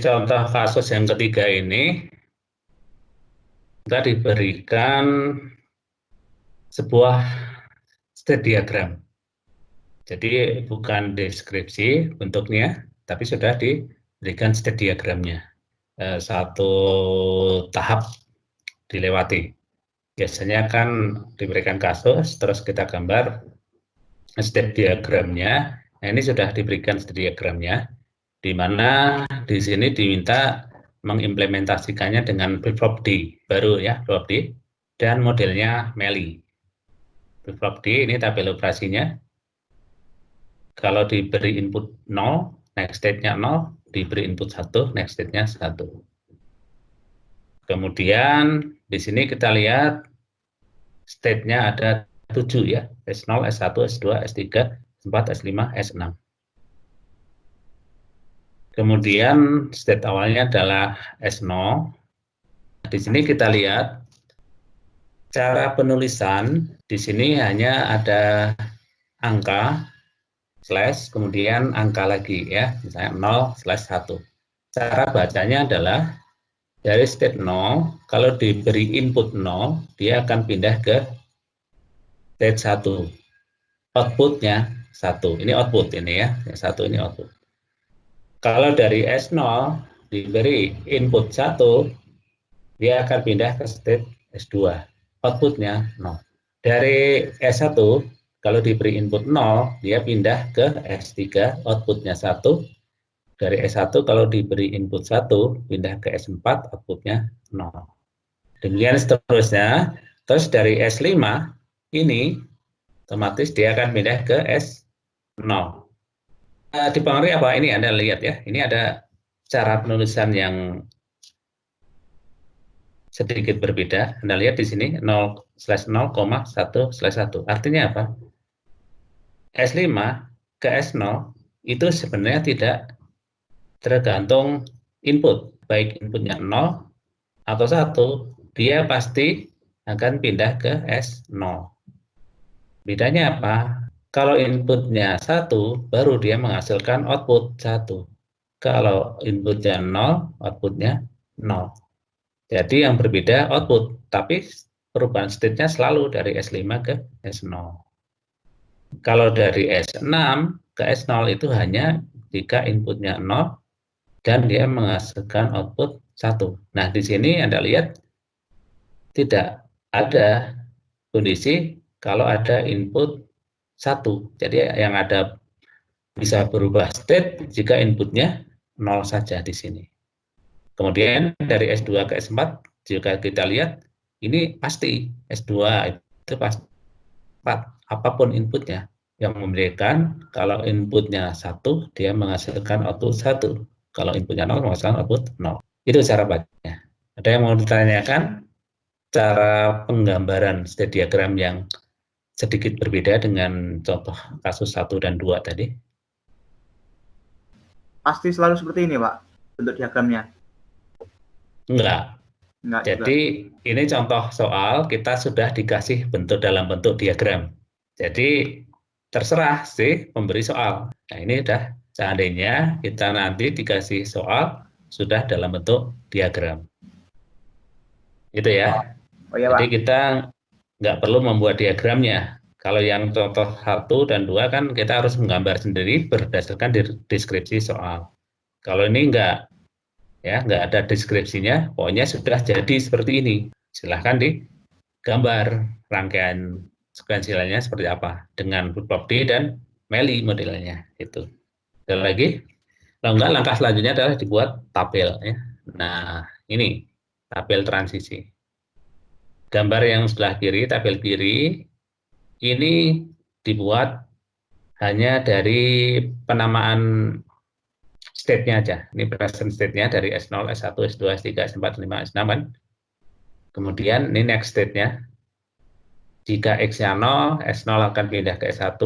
contoh kasus yang ketiga ini, kita diberikan sebuah state diagram. Jadi bukan deskripsi bentuknya, tapi sudah diberikan state diagramnya. Satu tahap dilewati. Biasanya kan diberikan kasus, terus kita gambar state diagramnya. Nah, ini sudah diberikan state diagramnya, di mana di sini diminta mengimplementasikannya dengan flip-flop D, baru ya, flip-flop D, dan modelnya Meli. Flip-flop D ini tabel operasinya. Kalau diberi input 0, next state-nya 0, diberi input 1, next state-nya 1. Kemudian di sini kita lihat state-nya ada 7 ya, S0, S1, S2, S3, S4, S5, S6. Kemudian state awalnya adalah S0. Di sini kita lihat cara penulisan, di sini hanya ada angka, slash, kemudian angka lagi ya, misalnya 0/1. Cara bacanya adalah dari state 0, kalau diberi input 0, dia akan pindah ke state 1. Outputnya 1. Ini output ini ya, 1 ini output. Kalau dari S0 diberi input 1, dia akan pindah ke state S2. Outputnya 0. Dari S1, kalau diberi input 0, dia pindah ke S3, outputnya 1. Dari S1 kalau diberi input 1, pindah ke S4, outputnya 0. Demikian seterusnya. Terus dari S5, ini otomatis dia akan pindah ke S0. Dipengaruhi apa? Ini Anda lihat ya, ini ada cara penulisan yang sedikit berbeda. Anda lihat di sini 0/0,1/1. Artinya apa? S5 ke S0 itu sebenarnya tidak tergantung input, baik inputnya 0 atau 1, dia pasti akan pindah ke S0. Bedanya apa? Kalau inputnya 1, baru dia menghasilkan output 1. Kalau inputnya 0, outputnya 0. Jadi yang berbeda output, tapi perubahan state-nya selalu dari S5 ke S0. Kalau dari S6 ke S0 itu hanya jika inputnya 0 dan dia menghasilkan output 1. Nah, di sini Anda lihat tidak ada kondisi kalau ada input 1. Jadi yang ada bisa berubah state jika inputnya 0 saja di sini. Kemudian dari S2 ke S4 jika kita lihat ini pasti S2 itu pasti 4, apapun inputnya. Yang membedakan kalau inputnya 1 dia menghasilkan output 1. Kalau inputnya 0 menghasilkan output 0. Itu cara bacanya. Ada yang mau ditanyakan? Cara penggambaran state diagram yang sedikit berbeda dengan contoh kasus 1 dan 2 tadi. Pasti selalu seperti ini, Pak, bentuk diagramnya? Enggak. Enggak Jadi juga. ini contoh soal kita sudah dikasih bentuk dalam bentuk diagram. Jadi terserah sih pemberi soal. Nah ini udah seandainya kita nanti dikasih soal sudah dalam bentuk diagram. Itu ya. Oh iya, Jadi Pak. kita nggak perlu membuat diagramnya. Kalau yang contoh 1 dan 2 kan kita harus menggambar sendiri berdasarkan deskripsi soal. Kalau ini nggak ada deskripsinya, pokoknya sudah jadi seperti ini. Silahkan digambar rangkaian sekuensialnya seperti apa dengan flip-flop D dan Meli modelnya itu. Dan lagi, kalau enggak langkah selanjutnya adalah dibuat tabel ya. Nah, ini tabel transisi. Gambar yang sebelah kiri, tabel kiri, ini dibuat hanya dari penamaan state-nya aja. Ini present state-nya dari S0, S1, S2, S3, S4, S5, S6 kan. Kemudian ini next state-nya. Jika X-nya 0, S0 akan pindah ke S1,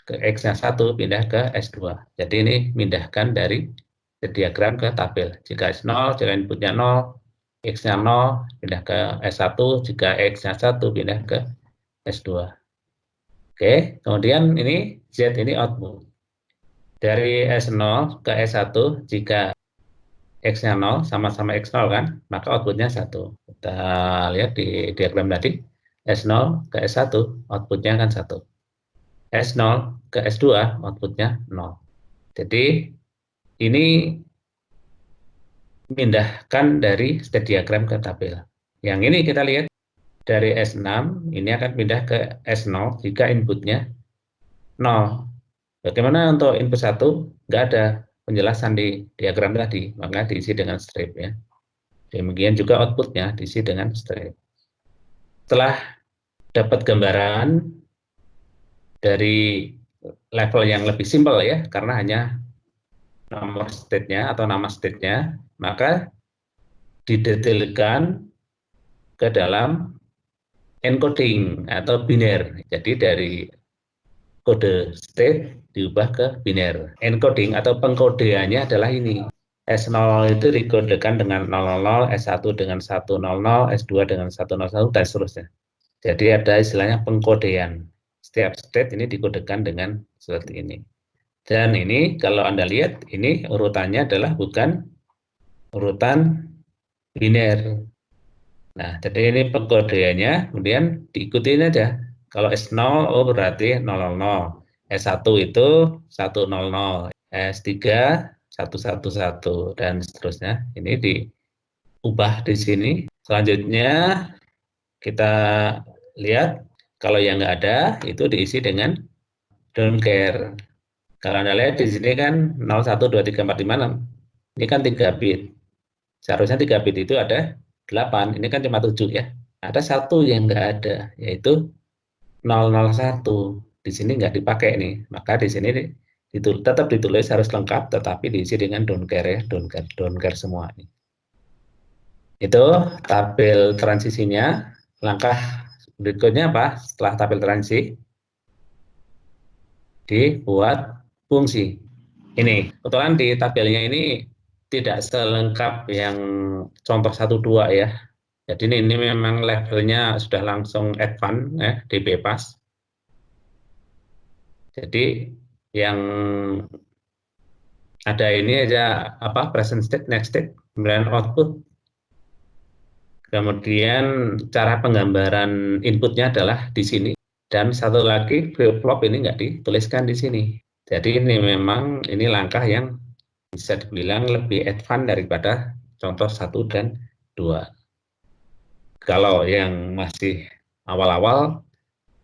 ke X-nya 1 pindah ke S2. Jadi ini pindahkan dari diagram ke tabel. Jika S0, jika inputnya 0, X-nya 0, pindah ke S1, jika X-nya 1, pindah ke S2. Oke, kemudian ini Z ini output. Dari S0 ke S1, jika X-nya 0, sama-sama X0 kan, maka outputnya 1. Kita lihat di diagram tadi, S0 ke S1, outputnya kan 1. S0 ke S2, outputnya 0. Jadi, ini memindahkan dari state diagram ke tabel. Yang ini kita lihat dari S6, ini akan pindah ke S0 jika inputnya 0. Bagaimana untuk input 1? Nggak ada penjelasan di diagram tadi, maka diisi dengan strip ya. Demikian juga outputnya diisi dengan strip. Setelah dapat gambaran dari level yang lebih simpel ya, karena hanya nomor state-nya atau nama state-nya, maka didetailkan ke dalam encoding atau biner. Jadi dari kode state diubah ke biner. Encoding atau pengkodeannya adalah ini. S0 itu dikodekan dengan 000, S1 dengan 100, S2 dengan 101, dan seterusnya. Jadi ada istilahnya pengkodean. Setiap state ini dikodekan dengan seperti ini. Dan ini kalau Anda lihat, ini urutannya adalah bukan urutan biner. Nah, jadi ini pengkodeannya, kemudian diikuti aja. Kalau S0, oh berarti 000. S1 itu 100, S3 111, dan seterusnya. Ini diubah di sini. Selanjutnya kita lihat, kalau yang nggak ada, itu diisi dengan don't care. Kalau Anda lihat di sini kan 0, 1, 2, 3, 4, 5, 6. Ini kan 3 bit. Seharusnya 3 bit itu ada 8, ini kan cuma 7 ya. Ada satu yang nggak ada, yaitu 001. Di sini nggak dipakai nih, maka di sini tetap ditulis harus lengkap, tetapi diisi dengan don't care ya, don't care semua. Itu tabel transisinya. Langkah berikutnya apa? Setelah tabel transisi, dibuat fungsi. Ini, kebetulan di tabelnya ini tidak selengkap yang contoh 1, 2 ya. Jadi ini memang levelnya sudah langsung advance ya, di bebas. Jadi yang ada ini aja apa present state, next state, kemudian output. Kemudian cara penggambaran inputnya adalah di sini. Dan satu lagi flip-flop ini nggak dituliskan di sini. Jadi ini memang ini langkah yang bisa dibilang lebih advance daripada contoh 1 dan 2. Kalau yang masih awal-awal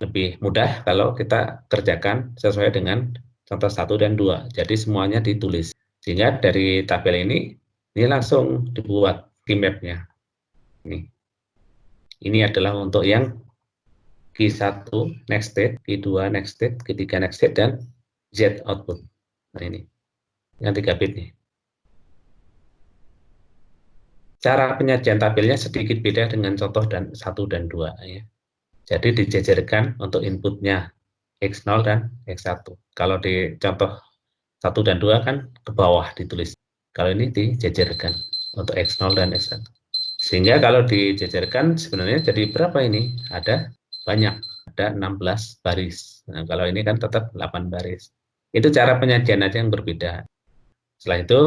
lebih mudah kalau kita kerjakan sesuai dengan contoh 1 dan 2. Jadi semuanya ditulis. Sehingga dari tabel ini langsung dibuat key map-nya. Ini adalah untuk yang Q1 next state, Q2 next state, Q3 next state, dan Z output. Nah ini, yang 3 bit nih. Cara penyajian tabelnya sedikit beda dengan contoh 1 dan 2 ya. Jadi dijajarkan untuk inputnya X0 dan X1. Kalau di contoh 1 dan 2 kan ke bawah ditulis. Kalau ini dijajarkan untuk X0 dan X1. Sehingga kalau dijajarkan sebenarnya jadi berapa ini? Ada banyak, ada 16 baris. Nah, kalau ini kan tetap 8 baris. Itu cara penyajian aja yang berbeda. Setelah itu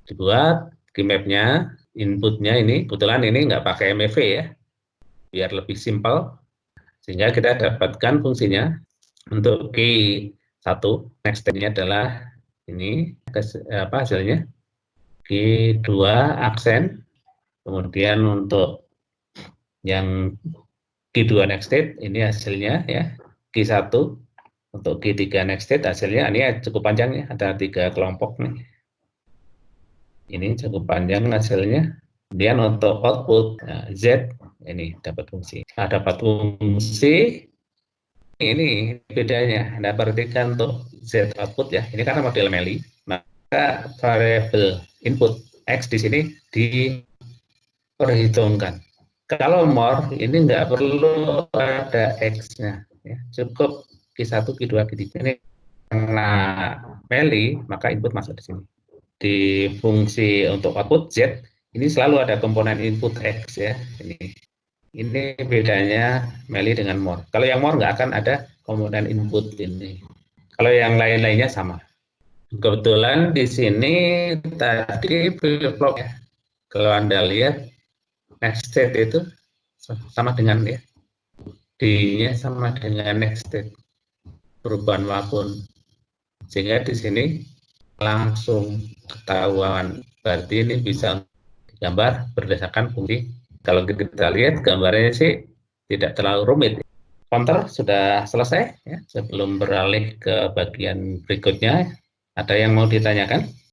dibuat key map-nya, inputnya ini, kebetulan ini nggak pakai MEV ya, biar lebih simpel, sehingga kita dapatkan fungsinya. Untuk Q1 next step-nya adalah ini apa hasilnya, Q2 aksen, kemudian untuk yang Q2 next state ini hasilnya ya, Q1 untuk Q3 next state hasilnya ini cukup panjang ya, ada 3 kelompok nih. Ini cukup panjang hasilnya. Kemudian untuk output nah, Z ini dapat fungsi. Nah, dapat fungsi ini bedanya. Anda perhatikan untuk Z output ya. Ini karena model Meli, maka variabel input X di sini diperhitungkan. Kalau more ini nggak perlu ada X-nya, ya. Cukup Q1, Q2, Q3 ini karena Meli, maka input masuk di sini. Di fungsi untuk output Z ini selalu ada komponen input X ya. Ini bedanya Meli dengan more. Kalau yang more nggak akan ada komponen input ini. Kalau yang lain-lainnya sama. Kebetulan di sini tadi flip-flop ya. Kalau Anda lihat next state itu sama dengan ya. D-nya sama dengan next state. Perubahan apapun. Sehingga di sini langsung ketahuan. Berarti ini bisa digambar berdasarkan fungsi. Kalau kita lihat gambarnya sih tidak terlalu rumit. Counter sudah selesai ya. Sebelum beralih ke bagian berikutnya, ada yang mau ditanyakan?